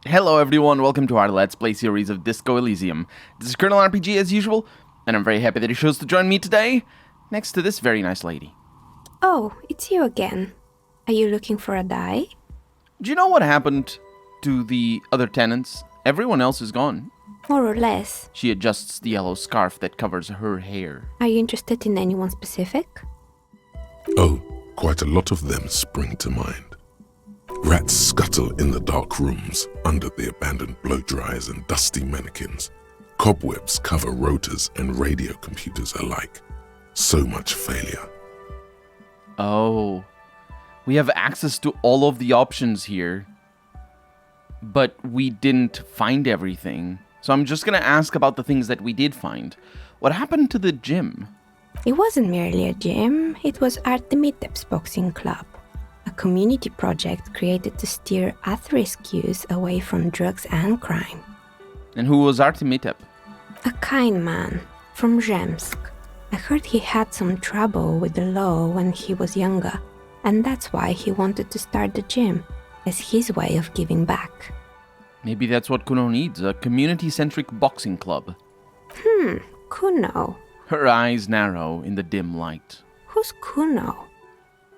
Hello everyone, welcome to our Let's Play series of Disco Elysium. This is Colonel RPG as usual, and I'm very happy that he chose to join me today, next to this very nice lady. Oh, it's you again. Are you looking for a die? Do you know what happened to the other tenants? Everyone else is gone. More or less. She adjusts the yellow scarf that covers her hair. Are you interested in anyone specific? Oh, quite a lot of them spring to mind. Rats scuttle in the dark rooms under the abandoned blow dryers and dusty mannequins. Cobwebs cover rotors and radio computers alike. So much failure. Oh, we have access to all of the options here, but we didn't find everything. So I'm just gonna ask about the things that we did find. What happened to the gym? It wasn't merely a gym, it was Artemitep's boxing club. A community project created to steer at-risk youth away from drugs and crime. And who was Artemitep? A kind man from Zemsk. I heard he had some trouble with the law when he was younger, and that's why he wanted to start the gym, as his way of giving back. Maybe that's what Kuno needs, a community-centric boxing club. Kuno. Her eyes narrow in the dim light. Who's Kuno?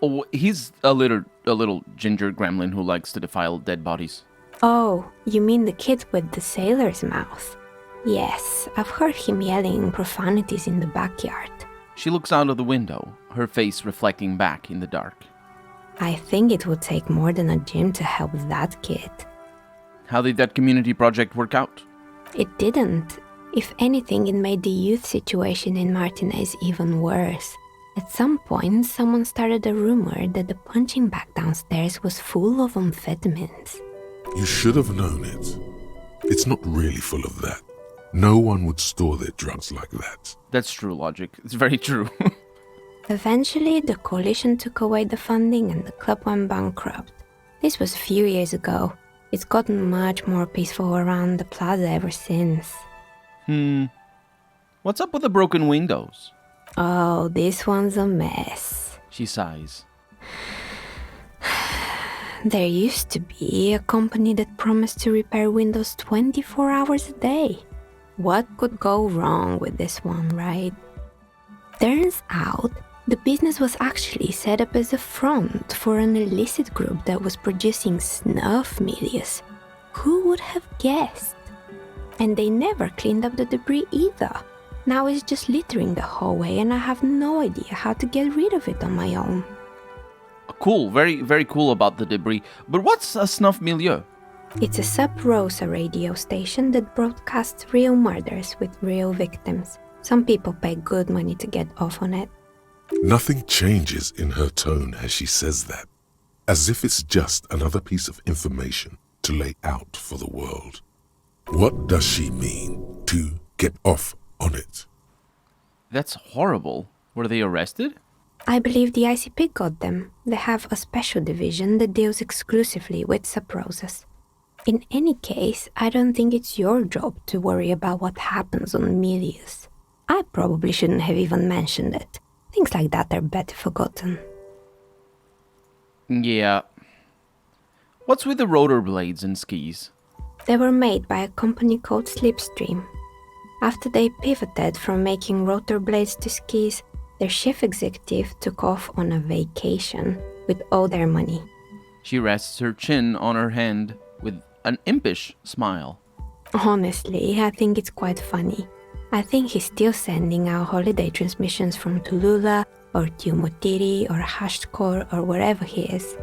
Oh, he's a little ginger gremlin who likes to defile dead bodies. Oh, you mean the kid with the sailor's mouth? Yes, I've heard him yelling profanities in the backyard. She looks out of the window, her face reflecting back in the dark. I think it would take more than a gym to help that kid. How did that community project work out? It didn't. If anything, it made the youth situation in Martinez even worse. At some point, someone started a rumor that the punching bag downstairs was full of amphetamines. You should have known it. It's not really full of that. No one would store their drugs like that. That's true logic. It's very true. Eventually, the coalition took away the funding and the club went bankrupt. This was a few years ago. It's gotten much more peaceful around the plaza ever since. What's up with the broken windows? Oh, this one's a mess. She sighs. There used to be a company that promised to repair windows 24 hours a day. What could go wrong with this one, right? Turns out, the business was actually set up as a front for an illicit group that was producing snuff milias. Who would have guessed? And they never cleaned up the debris either. Now it's just littering the hallway and I have no idea how to get rid of it on my own. Cool, very, very cool about the debris. But what's a snuff milieu? It's a sub-Rosa radio station that broadcasts real murders with real victims. Some people pay good money to get off on it. Nothing changes in her tone as she says that, as if it's just another piece of information to lay out for the world. What does she mean to get off on it? That's horrible. Were they arrested? I believe the ICP got them. They have a special division that deals exclusively with sub-Rosas. In any case, I don't think it's your job to worry about what happens on milius. I probably shouldn't have even mentioned it. Things like that are better forgotten. Yeah. What's with the rotor blades and skis? They were made by a company called Slipstream. After they pivoted from making rotor blades to skis, their chief executive took off on a vacation with all their money. She rests her chin on her hand with an impish smile. Honestly, I think it's quite funny. I think he's still sending out holiday transmissions from Tulula or Tiumotiri or Hashtkor or wherever he is.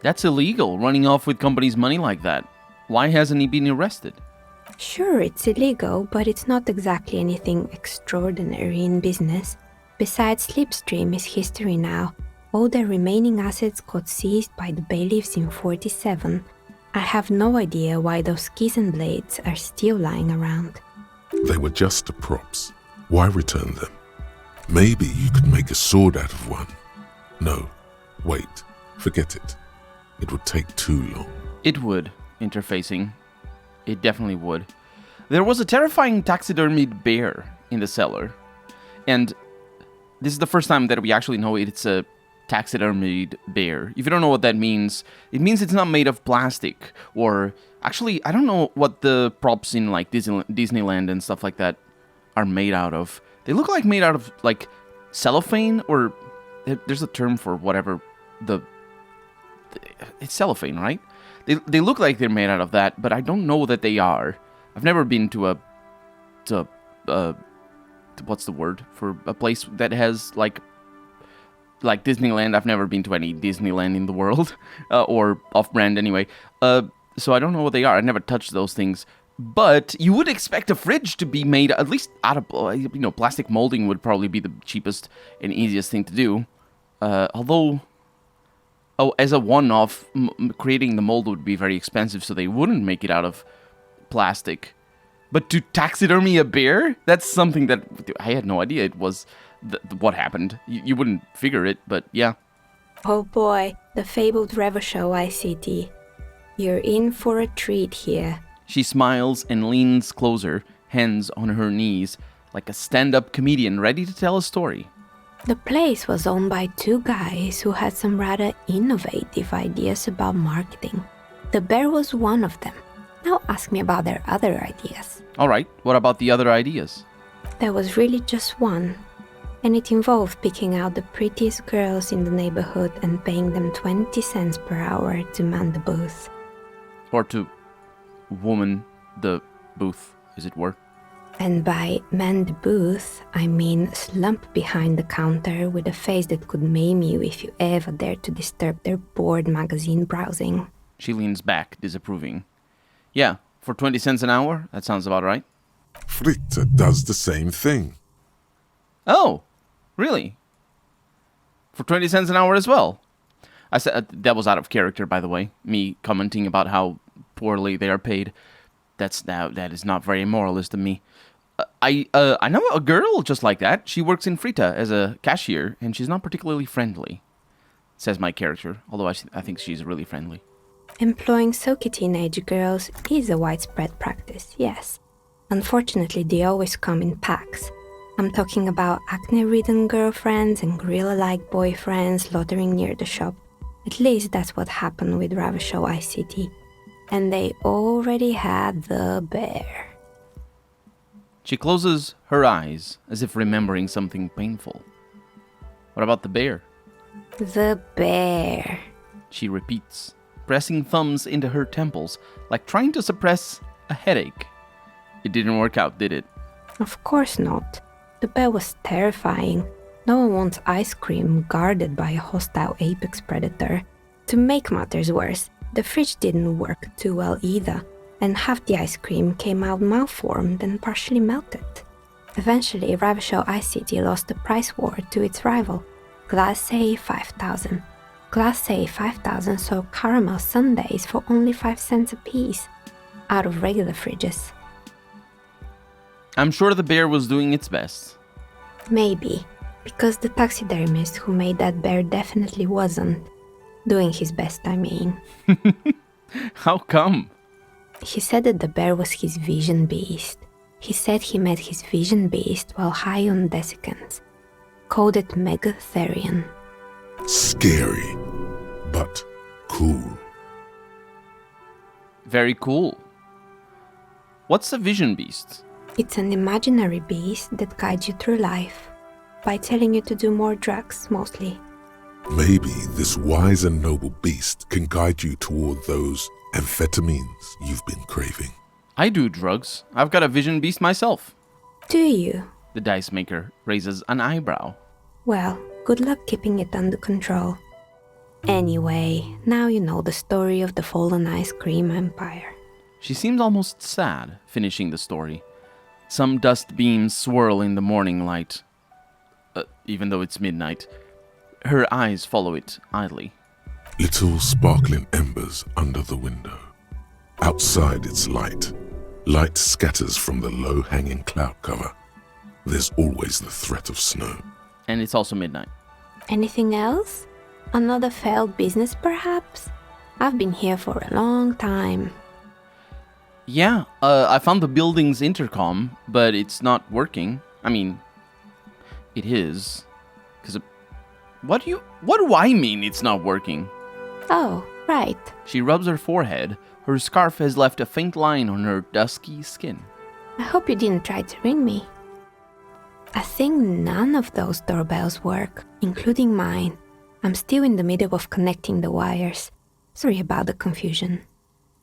That's illegal, running off with company's money like that. Why hasn't he been arrested? Sure, it's illegal, but it's not exactly anything extraordinary in business. Besides, Slipstream is history now. All their remaining assets got seized by the bailiffs in 47. I have no idea why those skis and blades are still lying around. They were just props. Why return them? Maybe you could make a sword out of one. No, wait, forget it. It would take too long. It would, interfacing. It definitely would. There was a terrifying taxidermied bear in the cellar. And this is the first time that we actually know it's a taxidermied bear. If you don't know what that means, it means it's not made of plastic. Or, actually, I don't know what the props in, like, Disneyland and stuff like that are made out of. They look like made out of, like, cellophane, or there's a term for whatever it's cellophane, right? They look like they're made out of that, but I don't know that they are. I've never been to what's the word for a place that has like Disneyland. I've never been to any Disneyland in the world, or off-brand anyway. So I don't know what they are. I never touched those things. But you would expect a fridge to be made at least out of, plastic molding would probably be the cheapest and easiest thing to do. Although, as a one-off, creating the mold would be very expensive, so they wouldn't make it out of plastic. But to taxidermy a bear? That's something that I had no idea it was what happened. You wouldn't figure it, but yeah. Oh boy, the fabled Revo ICT. You're in for a treat here. She smiles and leans closer, hands on her knees, like a stand-up comedian ready to tell a story. The place was owned by two guys who had some rather innovative ideas about marketing. The bear was one of them. Now ask me about their other ideas. Alright, what about the other ideas? There was really just one. And it involved picking out the prettiest girls in the neighborhood and paying them 20 cents per hour to man the booth. Or to woman the booth, as it were. And by man the booth, I mean slump behind the counter with a face that could maim you if you ever dared to disturb their bored magazine browsing. She leans back, disapproving. Yeah, for 20 cents an hour, that sounds about right. Fritta does the same thing. Oh, really? For 20 cents an hour as well? I said that was out of character, by the way. Me commenting about how poorly they are paid. That is not very moralist of me. I know a girl just like that. She works in Fritta as a cashier, and she's not particularly friendly, says my character, although I think she's really friendly. Employing soaky teenage girls is a widespread practice, yes. Unfortunately, they always come in packs. I'm talking about acne-ridden girlfriends and gorilla-like boyfriends loitering near the shop. At least that's what happened with Ravashow ICT. And they already had the bear. She closes her eyes as if remembering something painful. What about the bear? The bear, she repeats, pressing thumbs into her temples like trying to suppress a headache. It didn't work out, did it? Of course not. The bear was terrifying. No one wants ice cream guarded by a hostile apex predator. To make matters worse, the fridge didn't work too well either, and half the ice cream came out malformed and partially melted. Eventually, Ravashow ICT lost the price war to its rival, Class A 5000. Class A 5000 sold caramel sundaes for only 5 cents a piece, out of regular fridges. I'm sure the bear was doing its best. Maybe, because the taxidermist who made that bear definitely wasn't. Doing his best, I mean. How come? He said that the bear was his vision beast. He said he met his vision beast while high on desiccants. Called it Megatherion. Scary, but cool. Very cool. What's a vision beast? It's an imaginary beast that guides you through life by telling you to do more drugs, mostly. Maybe this wise and noble beast can guide you toward those amphetamines you've been craving. I do drugs. I've got a vision beast myself. Do you? The dice maker raises an eyebrow. Well, good luck keeping it under control. Anyway, now you know the story of the fallen ice cream empire. She seems almost sad, finishing the story. Some dust beams swirl in the morning light. Even though it's midnight. Her eyes follow it idly. Little sparkling embers under the window. Outside it's light. Light scatters from the low-hanging cloud cover. There's always the threat of snow. And it's also midnight. Anything else? Another failed business, perhaps? I've been here for a long time. Yeah, I found the building's intercom, but it's not working. I mean, it is. Because what What do I mean it's not working? Oh, right. She rubs her forehead. Her scarf has left a faint line on her dusky skin. I hope you didn't try to ring me. I think none of those doorbells work, including mine. I'm still in the middle of connecting the wires. Sorry about the confusion.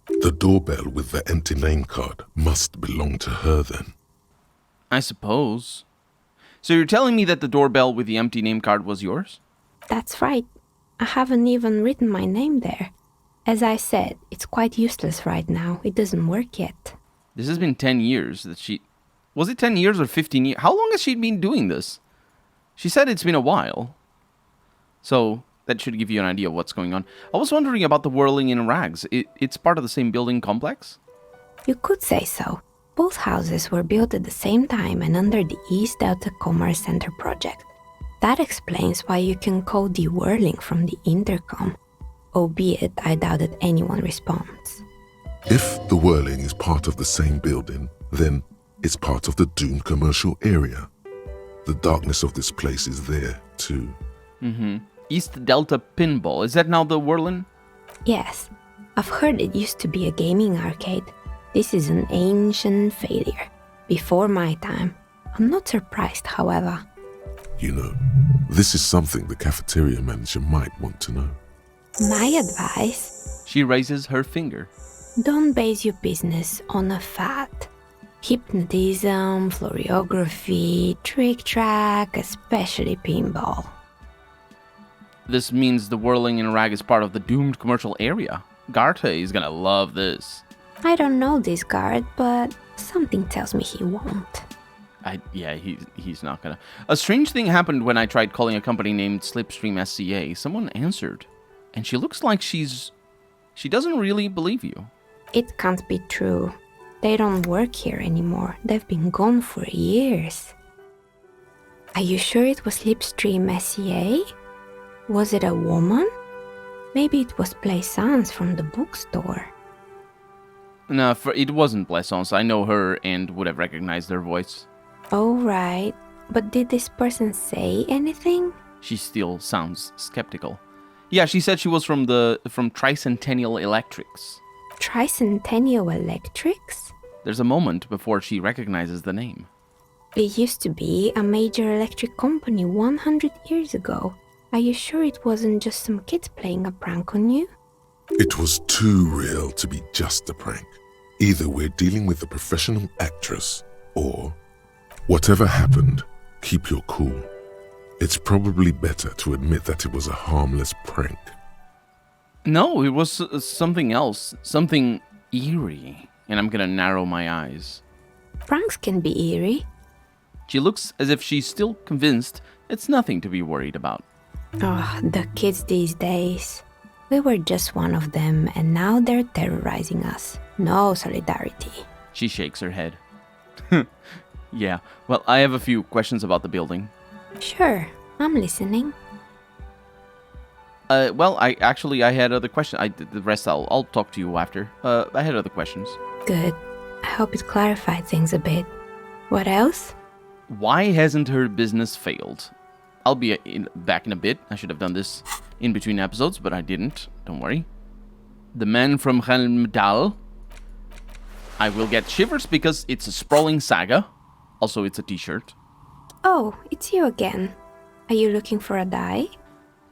The doorbell with the empty name card must belong to her then. I suppose. So you're telling me that the doorbell with the empty name card was yours? That's right. I haven't even written my name there. As I said, it's quite useless right now. It doesn't work yet. This has been 10 years that she... Was it 10 years or 15 years? How long has she been doing this? She said it's been a while. So that should give you an idea of what's going on. I was wondering about the whirling in rags. It's part of the same building complex? You could say so. Both houses were built at the same time and under the East Delta Commerce Center project. That explains why you can call the whirling from the intercom, albeit I doubt that anyone responds. If the whirling is part of the same building, then it's part of the doomed commercial area. The darkness of this place is there, too. East Delta Pinball. Is that now the whirling? Yes, I've heard it used to be a gaming arcade. This is an ancient failure. Before my time. I'm not surprised, however. You know, this is something the cafeteria manager might want to know. My advice? She raises her finger. Don't base your business on a fad. Hypnotism, fluorography, trick track, especially pinball. This means the whirling in rag is part of the doomed commercial area. Garta is gonna love this. I don't know this guard, but something tells me he won't. He's not gonna. A strange thing happened when I tried calling a company named Slipstream SCA. Someone answered, and she looks like she doesn't really believe you. It can't be true. They don't work here anymore. They've been gone for years. Are you sure it was Slipstream SCA? Was it a woman? Maybe it was Plaisance from the bookstore. No, it wasn't Plaisance. I know her and would have recognized her voice. Oh, right. But did this person say anything? She still sounds skeptical. Yeah, she said she was from Tricentennial Electrics. Tricentennial Electrics? There's a moment before she recognizes the name. It used to be a major electric company 100 years ago. Are you sure it wasn't just some kids playing a prank on you? It was too real to be just a prank. Either we're dealing with a professional actress, or whatever happened, keep your cool. It's probably better to admit that it was a harmless prank. No, it was something else. Something eerie. And I'm gonna narrow my eyes. Pranks can be eerie. She looks as if she's still convinced it's nothing to be worried about. Oh, the kids these days. We were just one of them, and now they're terrorizing us. No solidarity. She shakes her head. Yeah, well, I have a few questions about the building. Sure, I'm listening. Well, I had other questions. The rest I'll talk to you after. I had other questions. Good. I hope it clarified things a bit. What else? Why hasn't her business failed? I'll be back in a bit. I should have done this in between episodes, but I didn't. Don't worry. The man from Helmdal. I will get shivers because it's a sprawling saga. Also, it's a t-shirt. Oh, it's you again. Are you looking for a die?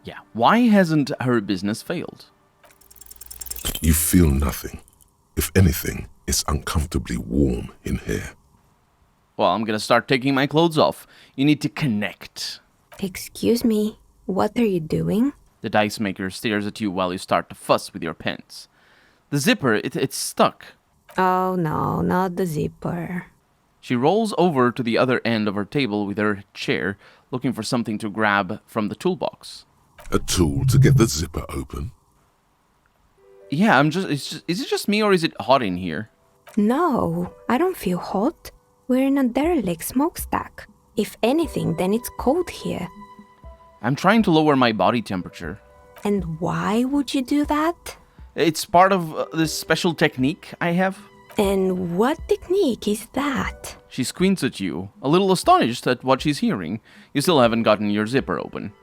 Yeah. Why hasn't her business failed? You feel nothing. If anything, it's uncomfortably warm in here. Well, I'm gonna start taking my clothes off. You need to connect. Excuse me, what are you doing? The dice maker stares at you while you start to fuss with your pens. The zipper, it's stuck. Oh no, not the zipper. She rolls over to the other end of her table with her chair, looking for something to grab from the toolbox. A tool to get the zipper open? Yeah, is it just me or is it hot in here? No, I don't feel hot. We're in a derelict smokestack. If anything, then it's cold here. I'm trying to lower my body temperature. And why would you do that? It's part of this special technique I have. And what technique is that? She squints at you, a little astonished at what she's hearing. You still haven't gotten your zipper open.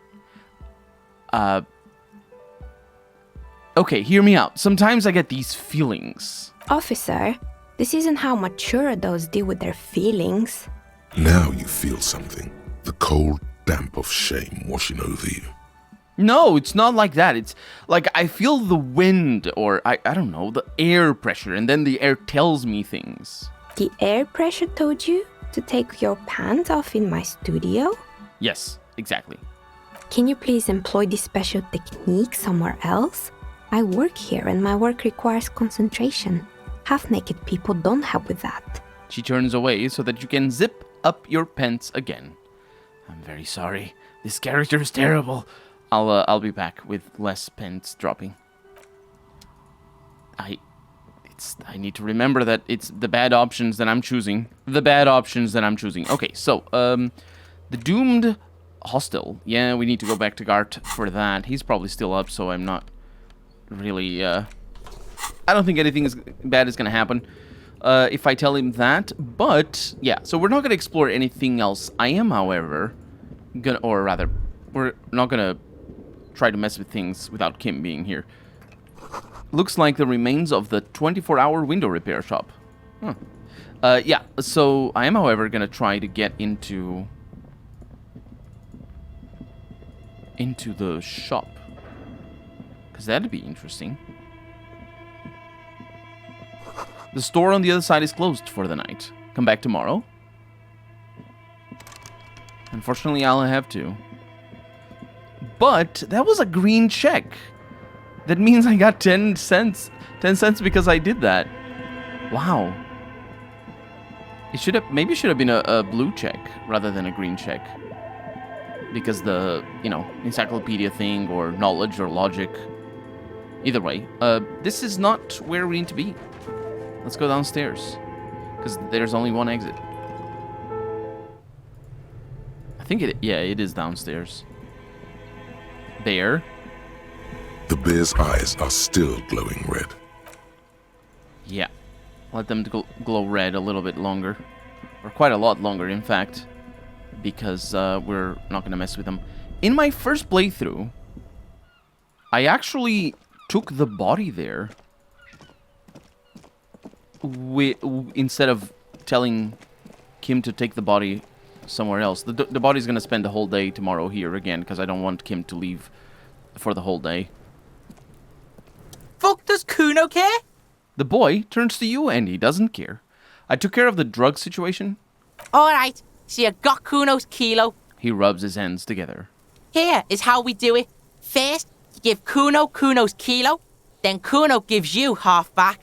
Okay, hear me out. Sometimes I get these feelings. Officer, this isn't how mature adults deal with their feelings. Now you feel something. The cold damp of shame washing over you. No, it's not like that. It's like I feel the wind, or I don't know, the air pressure, and then the air tells me things. The air pressure told you to take your pants off in my studio? Yes, exactly. Can you please employ this special technique somewhere else? I work here and my work requires concentration. Half-naked people don't help with that. She turns away so that you can zip up your pants again. I'm very sorry. This character is terrible. I'll be back with less pants dropping. I need to remember that it's the bad options that I'm choosing. Okay, so, the doomed hostel. Yeah, we need to go back to Gart for that. He's probably still up, so I'm not really, I don't think anything bad is gonna happen if I tell him that. But, yeah, so we're not gonna explore anything else. I am, however, we're not gonna try to mess with things without Kim being here. Looks like the remains of the 24-hour window repair shop. Huh. Yeah, so I am, however, gonna try to get into the shop. Because that'd be interesting. The store on the other side is closed for the night. Come back tomorrow. Unfortunately, I'll have to. But that was a green check. That means I got 10 cents. 10 cents because I did that. Wow. It maybe should have been a blue check rather than a green check. Because the, encyclopedia thing or knowledge or logic. Either way, this is not where we need to be. Let's go downstairs. Because there's only one exit. I think it is downstairs. There. The bear's eyes are still glowing red. Yeah. Let them glow red a little bit longer. Or quite a lot longer, in fact. Because we're not going to mess with them. In my first playthrough, I actually took the body there. Instead of telling Kim to take the body somewhere else. The body's going to spend the whole day tomorrow here again, because I don't want Kim to leave for the whole day. Fuck, does Kuno care? The boy turns to you and he doesn't care. I took care of the drug situation. Alright, so you got Kuno's kilo. He rubs his hands together. Here is how we do it. First, you give Kuno's kilo, then Kuno gives you half back.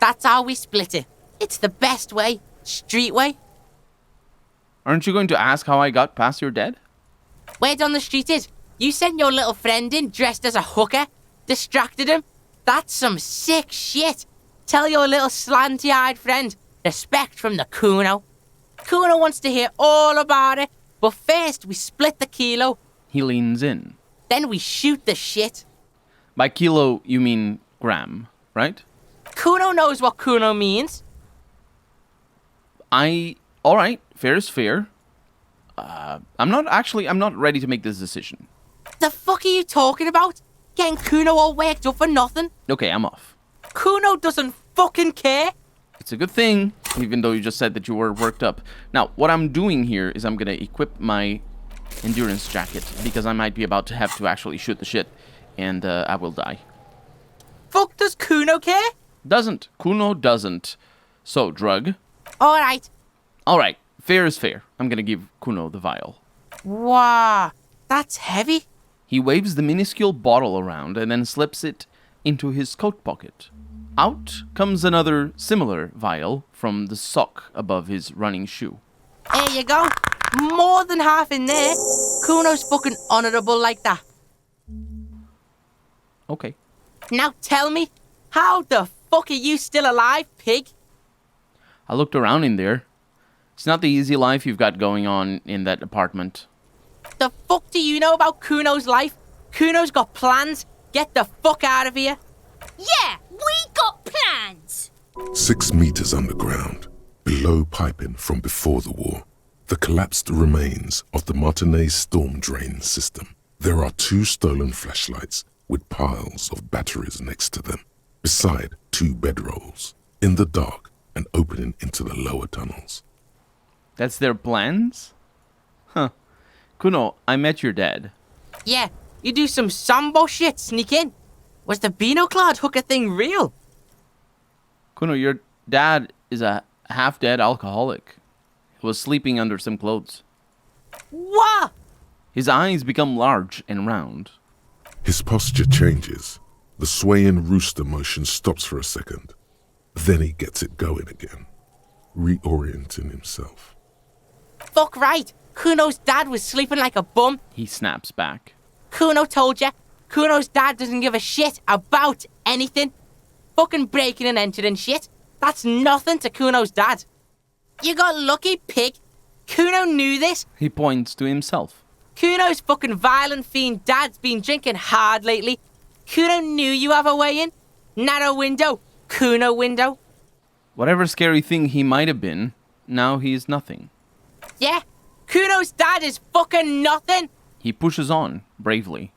That's how we split it. It's the best way. Street way. Aren't you going to ask how I got past your dad? Word on the street is, you sent your little friend in dressed as a hooker, distracted him. That's some sick shit. Tell your little slanty-eyed friend, respect from the Kuno. Kuno wants to hear all about it, but first we split the kilo. He leans in. Then we shoot the shit. By kilo, you mean gram, right? Kuno knows what Kuno means. Alright, fair is fair. I'm not ready to make this decision. The fuck are you talking about? Getting Kuno all worked up for nothing? Okay, I'm off. Kuno doesn't fucking care. It's a good thing, even though you just said that you were worked up. Now, what I'm doing here is I'm gonna equip my endurance jacket, because I might be about to have to actually shoot the shit, and I will die. Fuck, does Kuno care? Doesn't. Kuno doesn't. So, drug. Alright. Alright, fair is fair. I'm gonna give Kuno the vial. Wow, that's heavy. He waves the minuscule bottle around and then slips it into his coat pocket. Out comes another similar vial from the sock above his running shoe. There you go. More than half in there. Kuno's fucking honourable like that. Okay. Now tell me, how the fuck are you still alive, pig? I looked around in there. It's not the easy life you've got going on in that apartment. The fuck do you know about Kuno's life? Kuno's got plans. Get the fuck out of here. Yeah, we got plans. 6 meters underground, below piping from before the war, the collapsed remains of the Martinez storm drain system. There are 2 stolen flashlights with piles of batteries next to them, beside 2 bedrolls, in the dark and opening into the lower tunnels. That's their plans? Huh. Kuno, I met your dad. Yeah, you do some Sambo shit, sneak in. Was the Beano-clad hooker thing real? Kuno, your dad is a half-dead alcoholic. He was sleeping under some clothes. What? His eyes become large and round. His posture changes. The swaying rooster motion stops for a second. Then he gets it going again, reorienting himself. Fuck right. Kuno's dad was sleeping like a bum. He snaps back. Kuno told ya. Kuno's dad doesn't give a shit about anything. Fucking breaking and entering shit. That's nothing to Kuno's dad. You got lucky, pig. Kuno knew this. He points to himself. Kuno's fucking violent fiend dad's been drinking hard lately. Kuno knew you have a way in. Narrow window. Kuno window. Whatever scary thing he might have been, now he is nothing. Yeah. Kuno's dad is fucking nothing. He pushes on, bravely.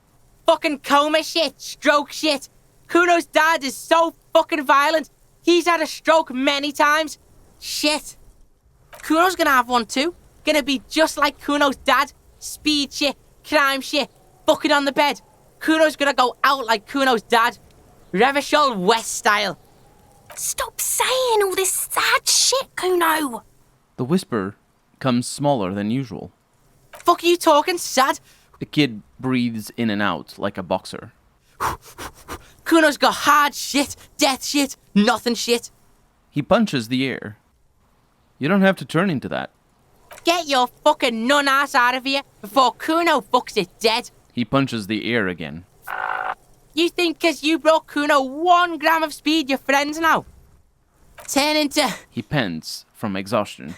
Fucking coma shit. Stroke shit. Kuno's dad is so fucking violent. He's had a stroke many times. Shit. Kuno's gonna have one too. Gonna be just like Kuno's dad. Speed shit. Crime shit. Fucking on the bed. Kuno's gonna go out like Kuno's dad. Revachol West style. Stop saying all this sad shit, Kuno. The whisper comes smaller than usual. Fuck are you talking, sad? The kid breathes in and out like a boxer. Kuno's got hard shit, death shit, nothing shit. He punches the air. You don't have to turn into that. Get your fucking nun ass out of here before Kuno fucks it dead. He punches the air again. You think 'cause you brought Kuno 1 gram of speed, you're friends now? Turn into... He pants from exhaustion.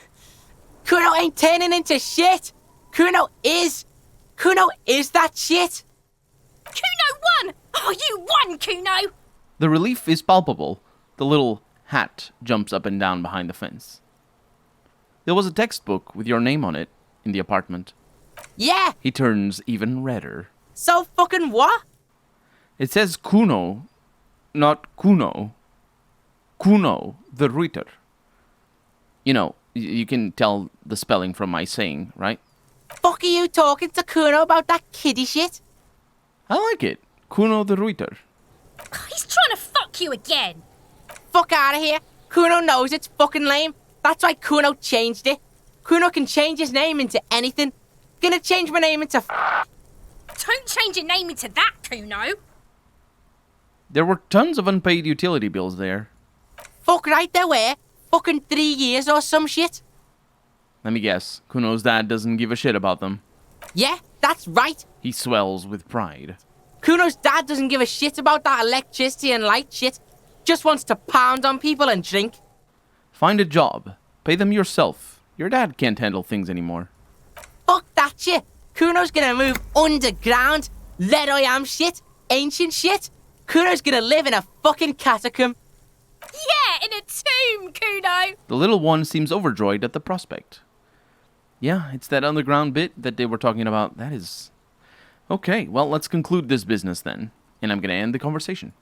Kuno ain't turning into shit. Kuno is that shit. Kuno won! Oh, you won, Kuno! The relief is palpable. The little hat jumps up and down behind the fence. There was a textbook with your name on it in the apartment. Yeah, He turns even redder. so fucking what? It says Kuno, not Kuno. Kuno, the Reuter. You know, you can tell the spelling from my saying, right? Fuck are you talking to Kuno about that kiddie shit? I like it. Kuno the Reuter. He's trying to fuck you again. Fuck out of here. Kuno knows it's fucking lame. That's why Kuno changed it. Kuno can change his name into anything. Gonna change my name into Don't change your name into that, Kuno. There were tons of unpaid utility bills there. Fuck right there were. Fucking 3 years or some shit. Let me guess, Kuno's dad doesn't give a shit about them. Yeah, that's right. He swells with pride. Kuno's dad doesn't give a shit about that electricity and light shit. Just wants to pound on people and drink. Find a job. Pay them yourself. Your dad can't handle things anymore. Fuck that shit. Kuno's gonna move underground. Lead I am shit. Ancient shit. Kuno's gonna live in a fucking catacomb. Yeah, in a tomb, Kuno. The little one seems overjoyed at the prospect. Yeah, it's that underground bit that they were talking about. That is... Okay, well, let's conclude this business then. And I'm gonna end the conversation.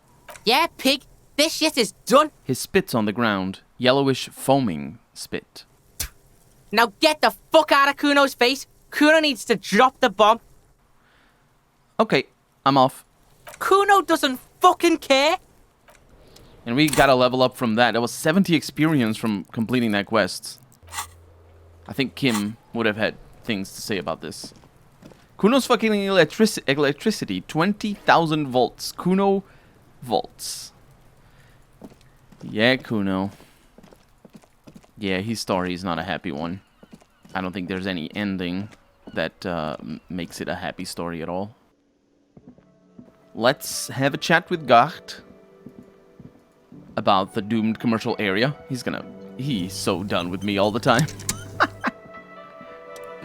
Yeah, pig. This shit is done. His spit's on the ground. Yellowish, foaming spit. Now get the fuck out of Kuno's face. Kuno needs to drop the bomb. Okay, I'm off. Kuno doesn't fucking care. And we gotta level up from that. That was 70 experience from completing that quest. I think Kim would have had things to say about this. Kuno's fucking electricity. 20,000 volts. Kuno volts. Yeah, Kuno. Yeah, his story is not a happy one. I don't think there's any ending that makes it a happy story at all. Let's have a chat with Gart about the doomed commercial area. He's so done with me all the time.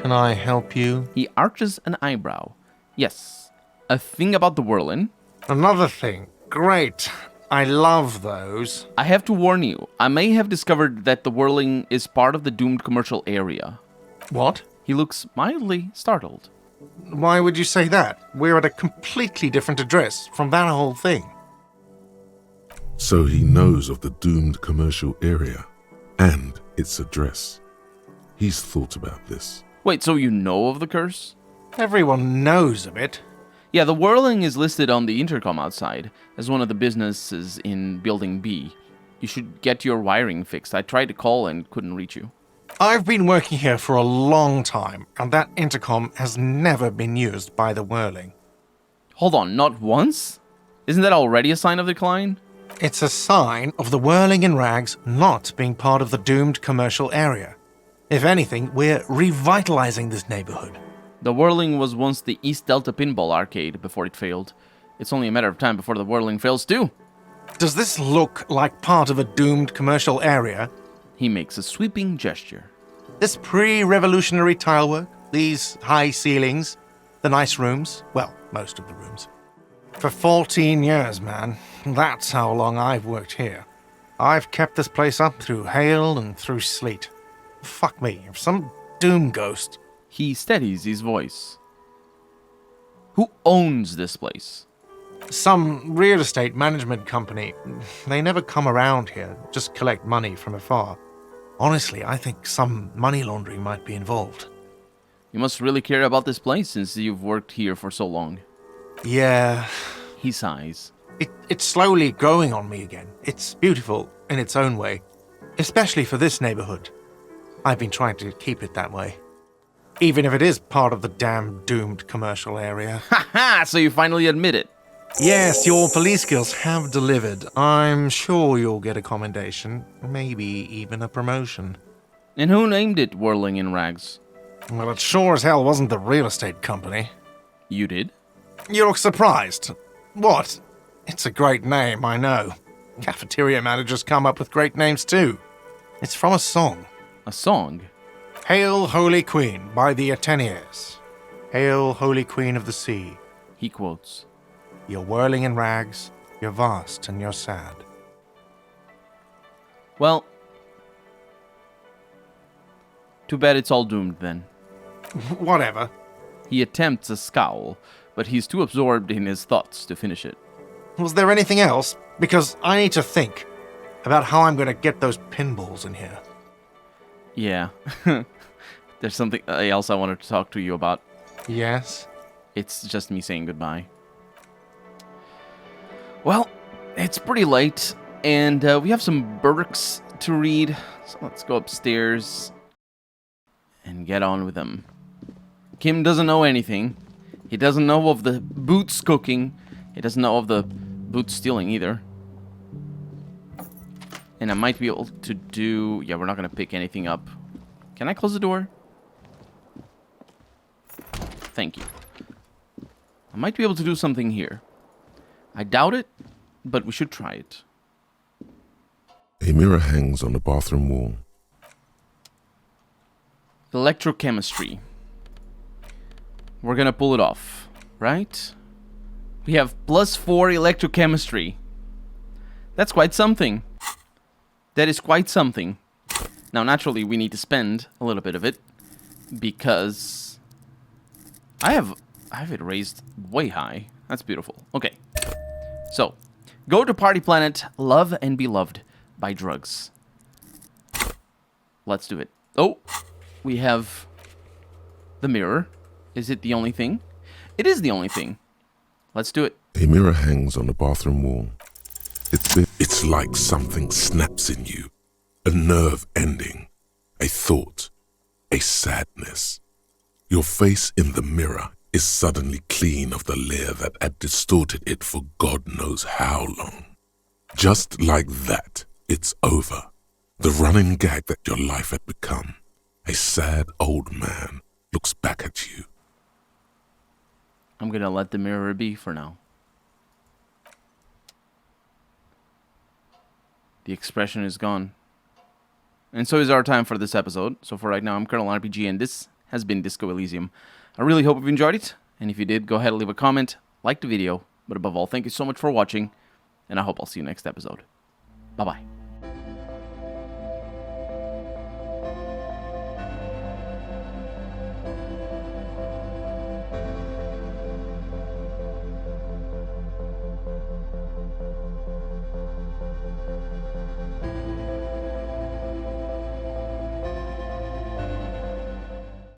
Can I help you? He arches an eyebrow. Yes, a thing about the whirling. Another thing. Great. I love those. I have to warn you, I may have discovered that the whirling is part of the doomed commercial area. What? He looks mildly startled. Why would you say that? We're at a completely different address from that whole thing. So he knows of the doomed commercial area and its address. He's thought about this. Wait, so you know of the curse? Everyone knows of it. Yeah, the whirling is listed on the intercom outside as one of the businesses in Building B. You should get your wiring fixed. I tried to call and couldn't reach you. I've been working here for a long time, and that intercom has never been used by the whirling. Hold on, not once? Isn't that already a sign of decline? It's a sign of the whirling in rags not being part of the doomed commercial area. If anything, we're revitalizing this neighborhood. The whirling was once the East Delta Pinball Arcade before it failed. It's only a matter of time before the whirling fails too. Does this look like part of a doomed commercial area? He makes a sweeping gesture. This pre-revolutionary tilework, these high ceilings, the nice rooms, well, most of the rooms. For 14 years, man. That's how long I've worked here. I've kept this place up through hail and through sleet. Fuck me, if some doom ghost. He steadies his voice. Who owns this place? Some real estate management company. They never come around here, just collect money from afar. Honestly, I think some money laundering might be involved. You must really care about this place since you've worked here for so long. Yeah. He sighs. It's slowly growing on me again. It's beautiful in its own way, especially for this neighborhood. I've been trying to keep it that way. Even if it is part of the damn doomed commercial area. Ha ha! So you finally admit it. Yes, your police skills have delivered. I'm sure you'll get a commendation, maybe even a promotion. And who named it Whirling in Rags? Well, it sure as hell wasn't the real estate company. You did? You look surprised. What? It's a great name, I know. Cafeteria managers come up with great names too. It's from a song. A song? Hail, Holy Queen, by the Ateniers. Hail, Holy Queen of the Sea. He quotes. You're whirling in rags, you're vast and you're sad. Well, too bad it's all doomed then. Whatever. He attempts a scowl, but he's too absorbed in his thoughts to finish it. Was there anything else? Because I need to think about how I'm going to get those pinballs in here. Yeah. There's something else I wanted to talk to you about. Yes? It's just me saying goodbye. Well, it's pretty late, and we have some books to read, so let's go upstairs and get on with them. Kim doesn't know anything. He doesn't know of the boots cooking. He doesn't know of the boots stealing either. And I might be able to do... Yeah, we're not going to pick anything up. Can I close the door? Thank you. I might be able to do something here. I doubt it, but we should try it. A mirror hangs on the bathroom wall. Electrochemistry. We're gonna pull it off, right? We have +4 electrochemistry. That's quite something. That is quite something. Now, naturally, we need to spend a little bit of it because I have it raised way high. That's beautiful. Okay. So, go to Party Planet, love and be loved by drugs. Let's do it. Oh, we have the mirror. Is it the only thing? It is the only thing. Let's do it. A mirror hangs on the bathroom wall. It's like something snaps in you. A nerve ending. A thought. A sadness. Your face in the mirror is suddenly clean of the layer that had distorted it for God knows how long. Just like that, it's over. The running gag that your life had become. A sad old man looks back at you. I'm gonna let the mirror be for now. The expression is gone. And so is our time for this episode. So for right now, I'm Colonel RPG, and this has been Disco Elysium. I really hope you've enjoyed it, and if you did, go ahead and leave a comment, like the video, but above all, thank you so much for watching, and I hope I'll see you next episode. Bye-bye.